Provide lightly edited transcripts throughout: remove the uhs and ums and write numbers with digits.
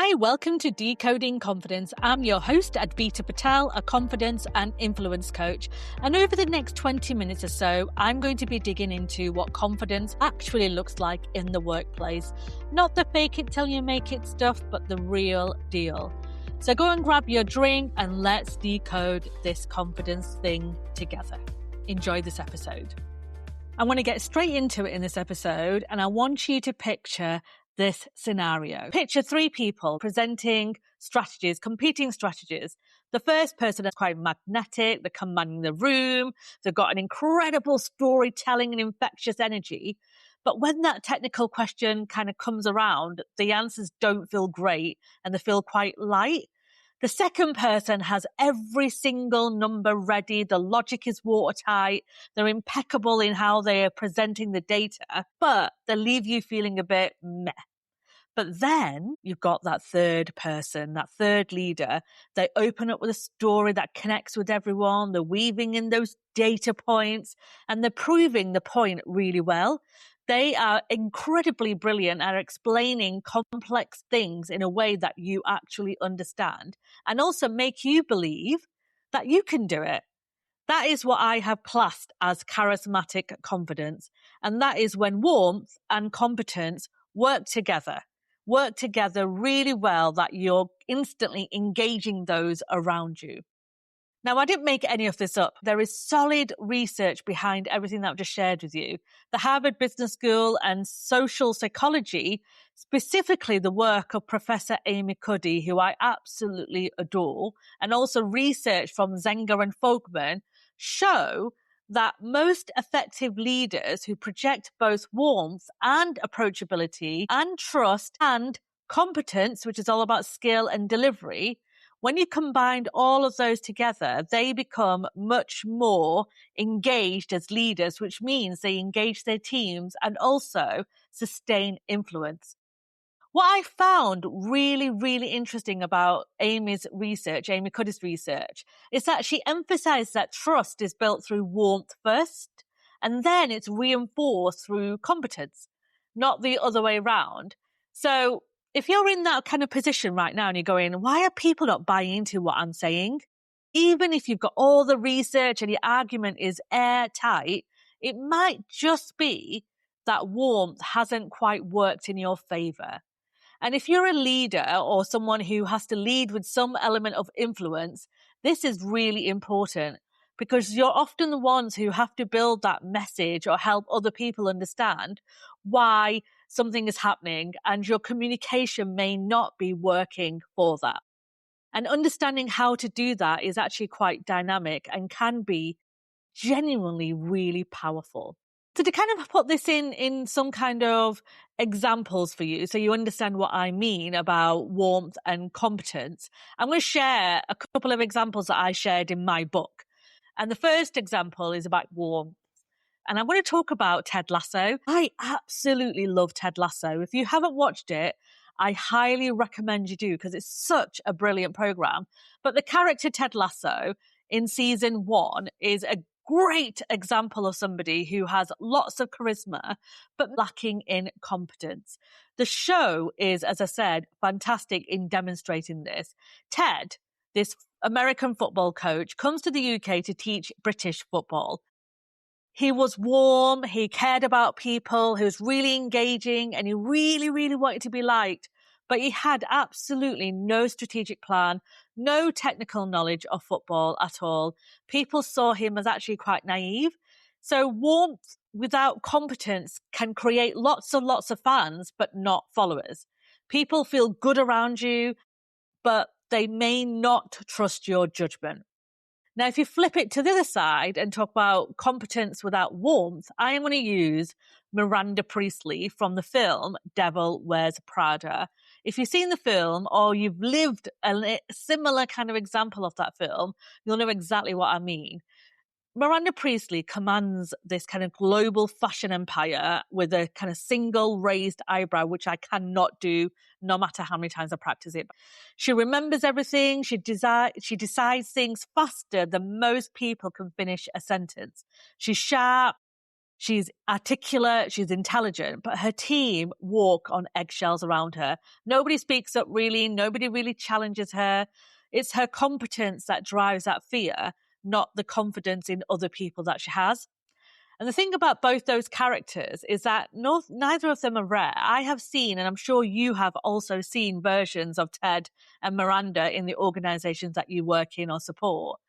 Hi, welcome to Decoding Confidence. I'm your host, Advita Patel, a confidence and influence coach. And over the next 20 minutes or so, I'm going to be digging into what confidence actually looks like in the workplace. Not the fake it till you make it stuff, but the real deal. So go and grab your drink and let's decode this confidence thing together. Enjoy this episode. I want to get straight into it in this episode, and I want you to picture this scenario. Picture three people presenting strategies, competing strategies. The first person is quite magnetic, they're commanding the room, they've got an incredible storytelling and infectious energy. But when that technical question kind of comes around, the answers don't feel great and they feel quite light. The second person has every single number ready. The logic is watertight. They're impeccable in how they are presenting the data, but they leave you feeling a bit meh. But then you've got that third person, that third leader. They open up with a story that connects with everyone. They're weaving in those data points and they're proving the point really well. They are incredibly brilliant at explaining complex things in a way that you actually understand and also make you believe that you can do it. That is what I have classed as charismatic confidence. And that is when warmth and competence work together really well, that you're instantly engaging those around you. Now, I didn't make any of this up. There is solid research behind everything that I've just shared with you. The Harvard Business School and social psychology, specifically the work of Professor Amy Cuddy, who I absolutely adore, and also research from Zenger and Folkman, show that most effective leaders who project both warmth and approachability and trust and competence, which is all about skill and delivery, when you combine all of those together, they become much more engaged as leaders, which means they engage their teams and also sustain influence. What I found really, really interesting about Amy Cuddy's research, is that she emphasized that trust is built through warmth first, and then it's reinforced through competence, not the other way around. So if you're in that kind of position right now and you're going, why are people not buying into what I'm saying? Even if you've got all the research and your argument is airtight, it might just be that warmth hasn't quite worked in your favor. And if you're a leader or someone who has to lead with some element of influence, this is really important because you're often the ones who have to build that message or help other people understand why something is happening, and your communication may not be working for that. And understanding how to do that is actually quite dynamic and can be genuinely really powerful. So to kind of put this in some kind of examples for you, so you understand what I mean about warmth and competence, I'm going to share a couple of examples that I shared in my book. And the first example is about warmth. And I'm going to talk about Ted Lasso. I absolutely love Ted Lasso. If you haven't watched it, I highly recommend you do because it's such a brilliant program. But the character Ted Lasso in season 1 is a great example of somebody who has lots of charisma, but lacking in competence. The show is, as I said, fantastic in demonstrating this. Ted, this American football coach, comes to the UK to teach British football. He was warm, he cared about people, he was really engaging, and he really, really wanted to be liked. But he had absolutely no strategic plan, no technical knowledge of football at all. People saw him as actually quite naive. So warmth without competence can create lots and lots of fans, but not followers. People feel good around you, but they may not trust your judgment. Now, if you flip it to the other side and talk about competence without warmth, I am going to use Miranda Priestly from the film Devil Wears Prada. If you've seen the film or you've lived a similar kind of example of that film, you'll know exactly what I mean. Miranda Priestly commands this kind of global fashion empire with a kind of single raised eyebrow, which I cannot do no matter how many times I practice it. She remembers everything. She decides things faster than most people can finish a sentence. She's sharp. She's articulate, she's intelligent, but her team walk on eggshells around her. Nobody speaks up really, nobody really challenges her. It's her competence that drives that fear, not the confidence in other people that she has. And the thing about both those characters is that neither of them are rare. I have seen, and I'm sure you have also seen, versions of Ted and Miranda in the organizations that you work in or support.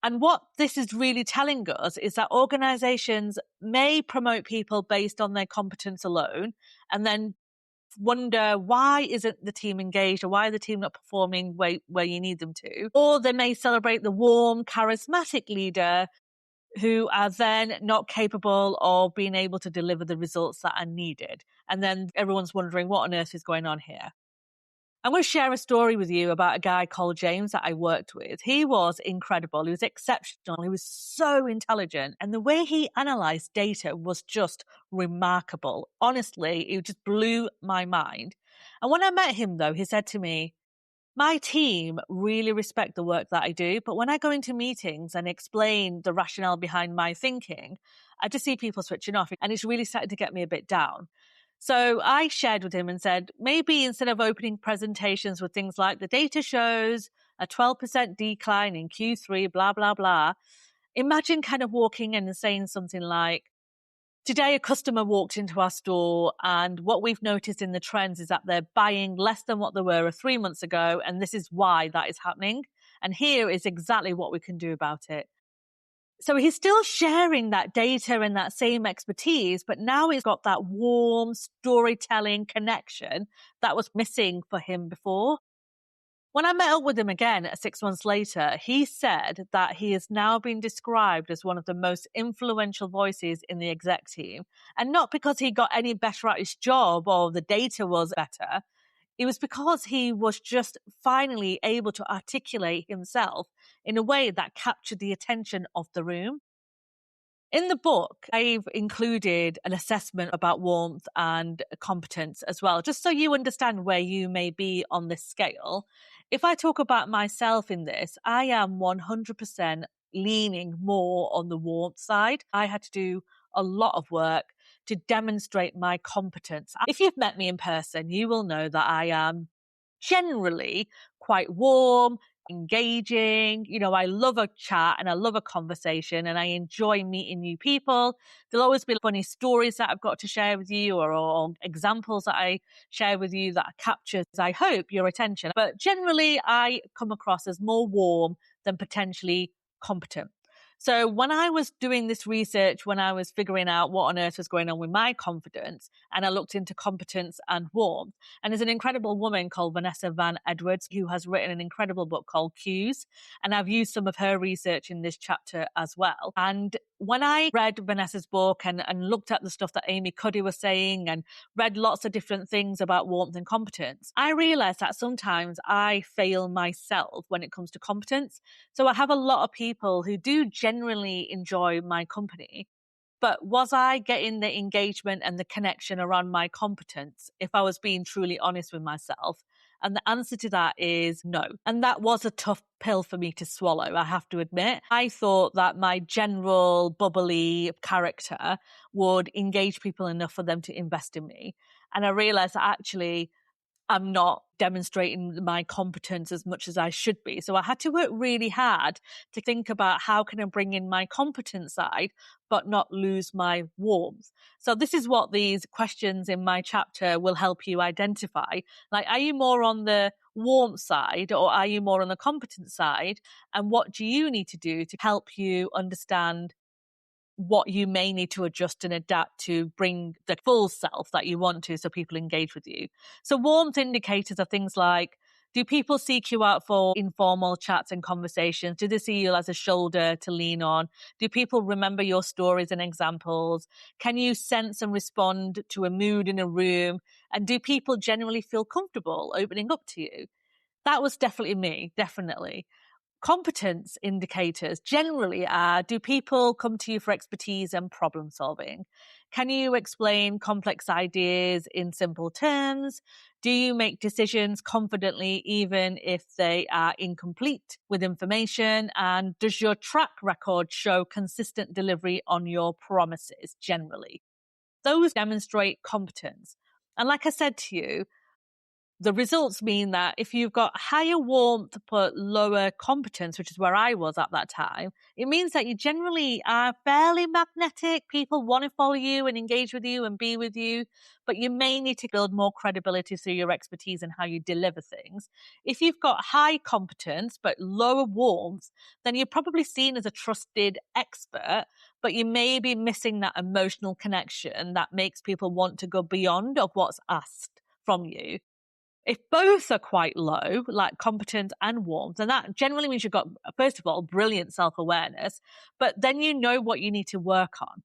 And what this is really telling us is that organizations may promote people based on their competence alone and then wonder why isn't the team engaged or why are the team not performing where you need them to. Or they may celebrate the warm, charismatic leader who are then not capable of being able to deliver the results that are needed. And then everyone's wondering what on earth is going on here. I'm going to share a story with you about a guy called James that I worked with. He was incredible. He was exceptional. He was so intelligent. And the way he analyzed data was just remarkable. Honestly, it just blew my mind. And when I met him, though, he said to me, my team really respect the work that I do, but when I go into meetings and explain the rationale behind my thinking, I just see people switching off, and it's really started to get me a bit down. So I shared with him and said, maybe instead of opening presentations with things like the data shows a 12% decline in Q3, blah, blah, blah, imagine kind of walking in and saying something like, today a customer walked into our store and what we've noticed in the trends is that they're buying less than what they were 3 months ago, and this is why that is happening. And here is exactly what we can do about it. So he's still sharing that data and that same expertise, but now he's got that warm storytelling connection that was missing for him before. When I met up with him again 6 months later, he said that he has now been described as one of the most influential voices in the exec team. And not because he got any better at his job or the data was better. It was because he was just finally able to articulate himself in a way that captured the attention of the room. In the book, I've included an assessment about warmth and competence as well, just so you understand where you may be on this scale. If I talk about myself in this, I am 100% leaning more on the warmth side. I had to do a lot of work to demonstrate my competence. If you've met me in person, you will know that I am generally quite warm, engaging. You know, I love a chat and I love a conversation and I enjoy meeting new people. There'll always be funny stories that I've got to share with you or examples that I share with you that captures, I hope, your attention. But generally, I come across as more warm than potentially competent. So when I was doing this research, when I was figuring out what on earth was going on with my confidence, and I looked into competence and warmth, and there's an incredible woman called Vanessa Van Edwards who has written an incredible book called Cues, and I've used some of her research in this chapter as well. And when I read Vanessa's book and looked at the stuff that Amy Cuddy was saying and read lots of different things about warmth and competence, I realized that sometimes I fail myself when it comes to competence. So I have a lot of people who do generally enjoy my company, but was I getting the engagement and the connection around my competence if I was being truly honest with myself? And the answer to that is no. And that was a tough pill for me to swallow, I have to admit. I thought that my general bubbly character would engage people enough for them to invest in me. And I realized that actually I'm not demonstrating my competence as much as I should be. So I had to work really hard to think about how can I bring in my competent side, but not lose my warmth. So this is what these questions in my chapter will help you identify. Like, are you more on the warmth side or are you more on the competent side? And what do you need to do to help you understand what you may need to adjust and adapt to bring the full self that you want to so people engage with you. So warmth indicators are things like, do people seek you out for informal chats and conversations? Do they see you as a shoulder to lean on? Do people remember your stories and examples? Can you sense and respond to a mood in a room? And do people generally feel comfortable opening up to you? That was definitely me, definitely. Competence indicators generally are, do people come to you for expertise and problem solving? Can you explain complex ideas in simple terms? Do you make decisions confidently even if they are incomplete with information? And does your track record show consistent delivery on your promises generally? Those demonstrate competence. And like I said to you, the results mean that if you've got higher warmth but lower competence, which is where I was at that time, it means that you generally are fairly magnetic. People want to follow you and engage with you and be with you, but you may need to build more credibility through your expertise and how you deliver things. If you've got high competence but lower warmth, then you're probably seen as a trusted expert, but you may be missing that emotional connection that makes people want to go beyond of what's asked from you. If both are quite low, like competence and warmth, then that generally means you've got, first of all, brilliant self-awareness, but then you know what you need to work on.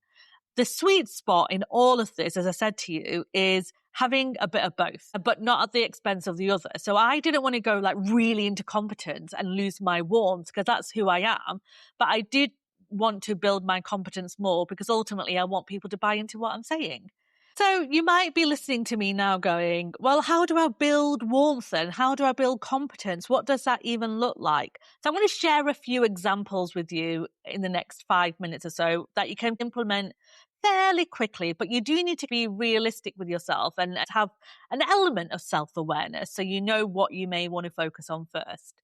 The sweet spot in all of this, as I said to you, is having a bit of both, but not at the expense of the other. So I didn't want to go like really into competence and lose my warmth because that's who I am. But I did want to build my competence more because ultimately I want people to buy into what I'm saying. So you might be listening to me now going, well, how do I build warmth then? How do I build competence? What does that even look like? So I'm going to share a few examples with you in the next 5 minutes or so that you can implement fairly quickly, but you do need to be realistic with yourself and have an element of self-awareness so you know what you may want to focus on first.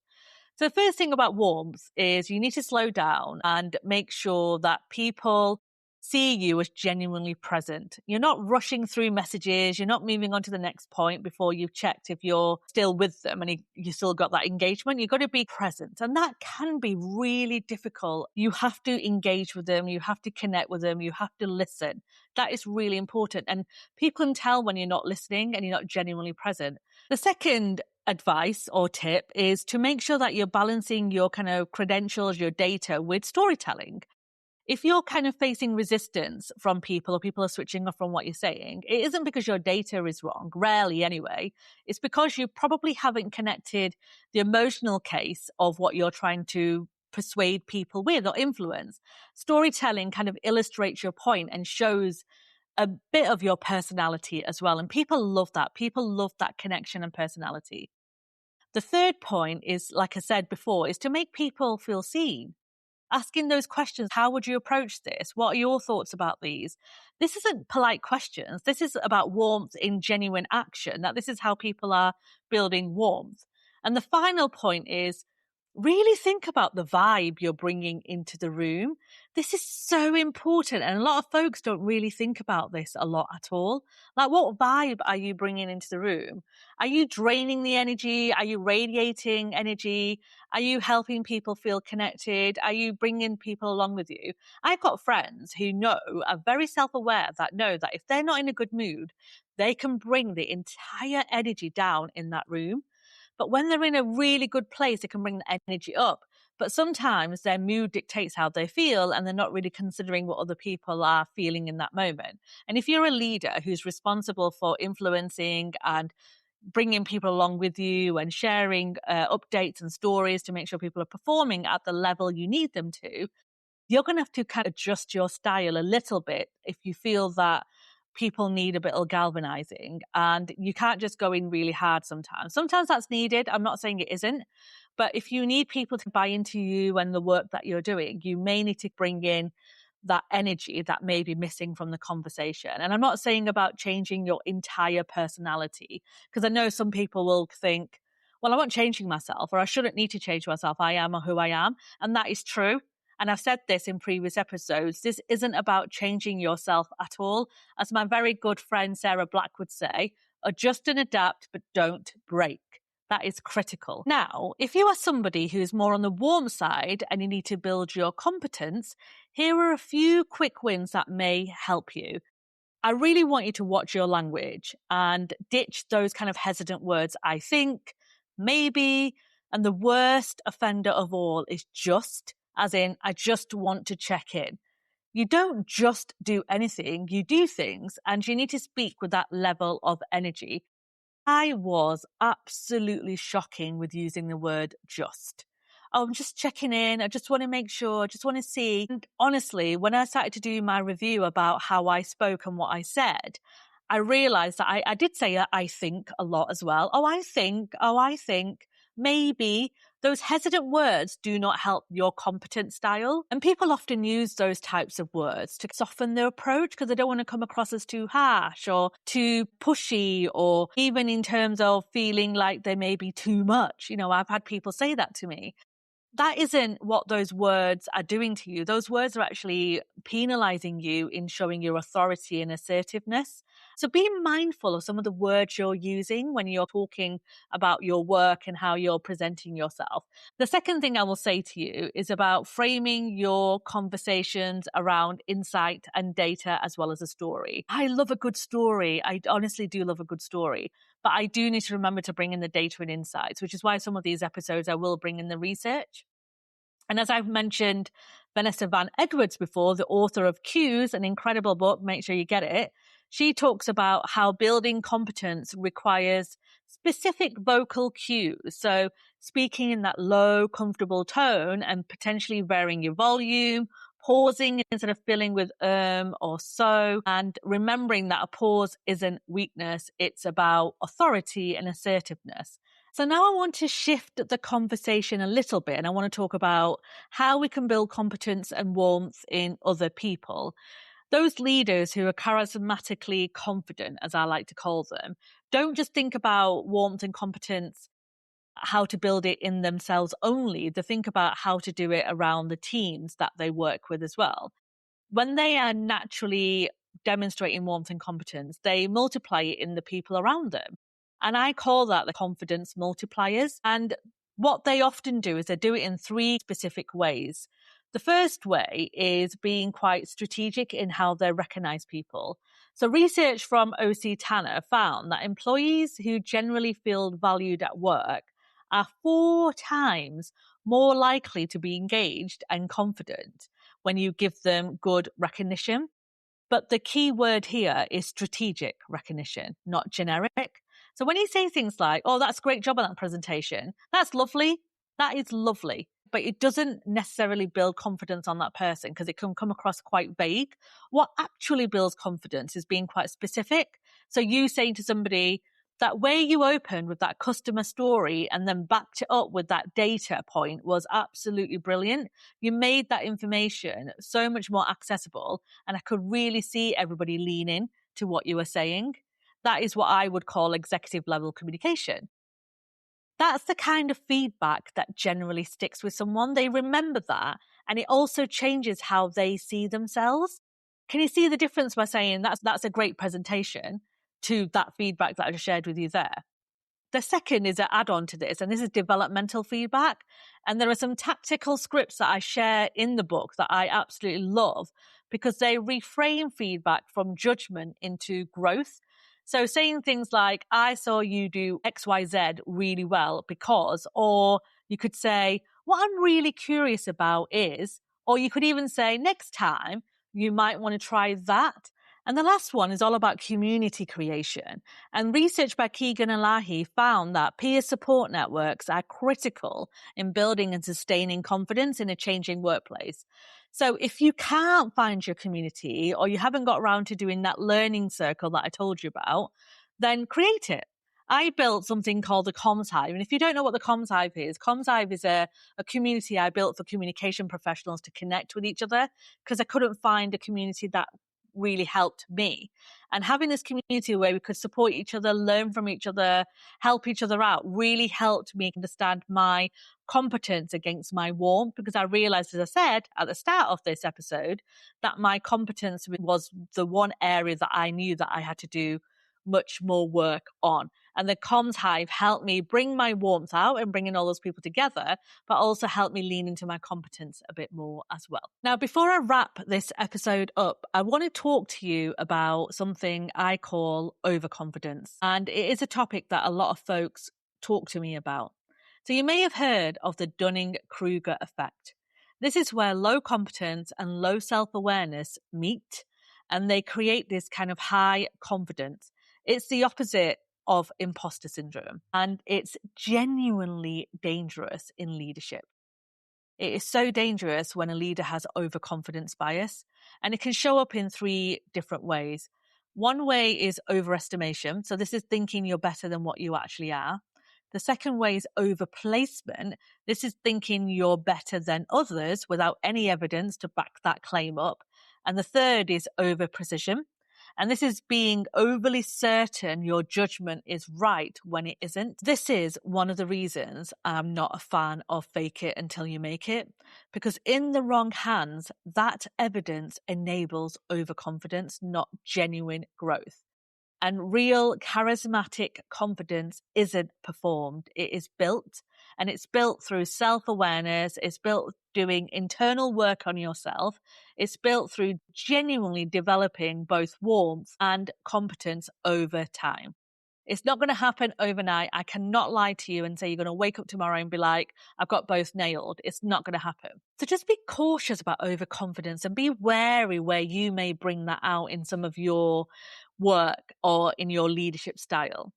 So the first thing about warmth is you need to slow down and make sure that people see you as genuinely present. You're not rushing through messages. You're not moving on to the next point before you've checked if you're still with them and you still got that engagement. You've got to be present. And that can be really difficult. You have to engage with them. You have to connect with them. You have to listen. That is really important. And people can tell when you're not listening and you're not genuinely present. The second advice or tip is to make sure that you're balancing your kind of credentials, your data with storytelling. If you're kind of facing resistance from people or people are switching off from what you're saying, it isn't because your data is wrong, rarely anyway. It's because you probably haven't connected the emotional case of what you're trying to persuade people with or influence. Storytelling kind of illustrates your point and shows a bit of your personality as well. And people love that. People love that connection and personality. The third point is, like I said before, is to make people feel seen. Asking those questions, how would you approach this? What are your thoughts about these? This isn't polite questions. This is about warmth in genuine action, that this is how people are building warmth. And the final point is really think about the vibe you're bringing into the room. This is so important. And a lot of folks don't really think about this a lot at all. Like, what vibe are you bringing into the room? Are you draining the energy? Are you radiating energy? Are you helping people feel connected? Are you bringing people along with you? I've got friends who are very self-aware that know that if they're not in a good mood, they can bring the entire energy down in that room. But when they're in a really good place, they can bring the energy up. But sometimes their mood dictates how they feel and they're not really considering what other people are feeling in that moment. And if you're a leader who's responsible for influencing and bringing people along with you and sharing updates and stories to make sure people are performing at the level you need them to, you're going to have to kind of adjust your style a little bit if you feel that people need a bit of galvanizing, and you can't just go in really hard sometimes. Sometimes that's needed. I'm not saying it isn't, but if you need people to buy into you and the work that you're doing, you may need to bring in that energy that may be missing from the conversation. And I'm not saying about changing your entire personality, because I know some people will think, well, I'm not changing myself, or I shouldn't need to change myself. I am who I am. And that is true. And I've said this in previous episodes. This isn't about changing yourself at all. As my very good friend Sarah Black would say, adjust and adapt, but don't break. That is critical. Now, if you are somebody who's more on the warm side and you need to build your competence, here are a few quick wins that may help you. I really want you to watch your language and ditch those kind of hesitant words. I think, maybe, and the worst offender of all is just, as in, I just want to check in. You don't just do anything, you do things, and you need to speak with that level of energy. I was absolutely shocking with using the word just. oh, I'm just checking in. I just want to make sure, I just want to see. And honestly, when I started to do my review about how I spoke and what I said, I realized that I did say I think a lot as well. Oh, I think, maybe. Those hesitant words do not help your competent style. And people often use those types of words to soften their approach because they don't want to come across as too harsh or too pushy, or even in terms of feeling like they may be too much. You know, I've had people say that to me. That isn't what those words are doing to you. Those words are actually penalizing you in showing your authority and assertiveness. So be mindful of some of the words you're using when you're talking about your work and how you're presenting yourself. The second thing I will say to you is about framing your conversations around insight and data as well as a story. I love a good story. I honestly do love a good story. But I do need to remember to bring in the data and insights, which is why some of these episodes I will bring in the research. And as I've mentioned Vanessa Van Edwards before, the author of Cues, an incredible book, make sure you get it. She talks about how building competence requires specific vocal cues. So speaking in that low, comfortable tone and potentially varying your volume, pausing instead of filling with or so, and remembering that a pause isn't weakness, it's about authority and assertiveness. So now I want to shift the conversation a little bit, and I want to talk about how we can build competence and warmth in other people. Those leaders who are charismatically confident, as I like to call them, don't just think about warmth and competence, how to build it in themselves only. They think about how to do it around the teams that they work with as well. When they are naturally demonstrating warmth and competence, they multiply it in the people around them. And I call that the confidence multipliers. And what they often do is they do it in three specific ways. The first way is being quite strategic in how they recognize people. So research from OC Tanner found that employees who generally feel valued at work are 4 times more likely to be engaged and confident when you give them good recognition. But the key word here is strategic recognition, not generic. So when you say things like, oh, that's a great job on that presentation, that's lovely. That is lovely. But it doesn't necessarily build confidence on that person because it can come across quite vague. What actually builds confidence is being quite specific. So you saying to somebody, that way you opened with that customer story and then backed it up with that data point was absolutely brilliant. You made that information so much more accessible, and I could really see everybody lean in to what you were saying. That is what I would call executive level communication. That's the kind of feedback that generally sticks with someone. They remember that, and it also changes how they see themselves. Can you see the difference by saying that's a great presentation to that feedback that I just shared with you there? The second is an add-on to this, and this is developmental feedback. And there are some tactical scripts that I share in the book that I absolutely love because they reframe feedback from judgment into growth. So saying things like, I saw you do XYZ really well because, or you could say, what I'm really curious about is, or you could even say, next time you might want to try that. And the last one is all about community creation. And research by Keegan and Lahi found that peer support networks are critical in building and sustaining confidence in a changing workplace. So if you can't find your community or you haven't got around to doing that learning circle that I told you about, then create it. I built something called the Comms Hive. And if you don't know what the Comms Hive is a community I built for communication professionals to connect with each other because I couldn't find a community that really helped me. And having this community where we could support each other, learn from each other, help each other out really helped me understand my competence against my warmth, because I realized, as I said at the start of this episode, that my competence was the one area that I knew that I had to do much more work on. And the Comms Hive helped me bring my warmth out and bringing all those people together, but also helped me lean into my competence a bit more as well. Now, before I wrap this episode up, I want to talk to you about something I call overconfidence. And it is a topic that a lot of folks talk to me about. So you may have heard of the Dunning-Kruger effect. This is where low competence and low self-awareness meet, and they create this kind of high confidence. It's the opposite of imposter syndrome, and it's genuinely dangerous in leadership. It is so dangerous when a leader has overconfidence bias, and it can show up in 3 different ways. One way is overestimation. So this is thinking you're better than what you actually are. The second way is overplacement. This is thinking you're better than others without any evidence to back that claim up. And the third is overprecision. And this is being overly certain your judgment is right when it isn't. This is one of the reasons I'm not a fan of fake it until you make it, because in the wrong hands, that evidence enables overconfidence, not genuine growth. And real charismatic confidence isn't performed. It is built, and it's built through self-awareness. It's built doing internal work on yourself. It's built through genuinely developing both warmth and competence over time. It's not going to happen overnight. I cannot lie to you and say you're going to wake up tomorrow and be like, I've got both nailed. It's not going to happen. So just be cautious about overconfidence and be wary where you may bring that out in some of your work or in your leadership style.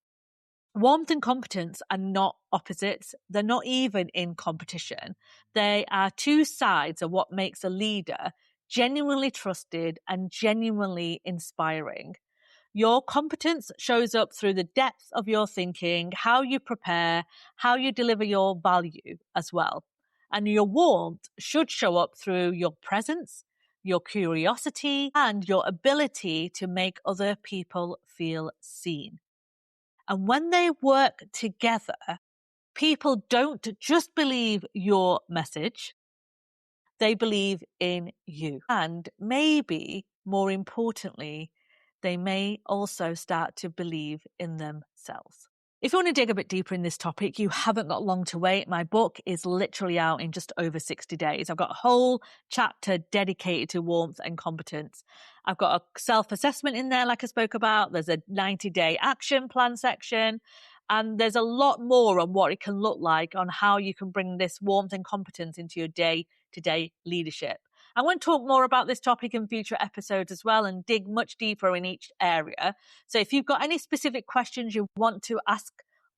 Warmth and competence are not opposites. They're not even in competition. They are 2 sides of what makes a leader genuinely trusted and genuinely inspiring. Your competence shows up through the depth of your thinking, how you prepare, how you deliver your value as well. And your warmth should show up through your presence, your curiosity, and your ability to make other people feel seen. And when they work together, people don't just believe your message, they believe in you. And maybe, more importantly, they may also start to believe in themselves. If you want to dig a bit deeper in this topic, you haven't got long to wait. My book is literally out in just over 60 days. I've got a whole chapter dedicated to warmth and competence. I've got a self-assessment in there, like I spoke about. There's a 90-day action plan section. And there's a lot more on what it can look like on how you can bring this warmth and competence into your day-to-day leadership. I want to talk more about this topic in future episodes as well and dig much deeper in each area. So if you've got any specific questions you want to ask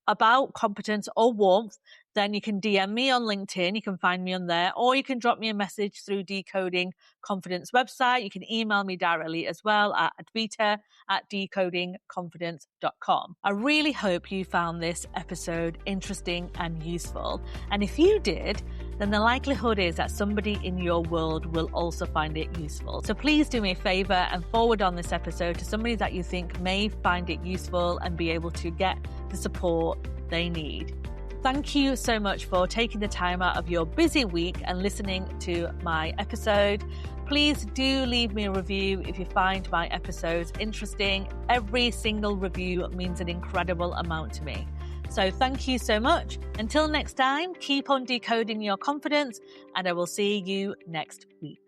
about competence or warmth, then you can DM me on LinkedIn. You can find me on there, or you can drop me a message through Decoding Confidence website. You can email me directly as well at advita@decodingconfidence.com. I really hope you found this episode interesting and useful. And if you did, then the likelihood is that somebody in your world will also find it useful. So please do me a favor and forward on this episode to somebody that you think may find it useful and be able to get the support they need. Thank you so much for taking the time out of your busy week and listening to my episode. Please do leave me a review if you find my episodes interesting. Every single review means an incredible amount to me. So thank you so much. Until next time, keep on decoding your confidence, and I will see you next week.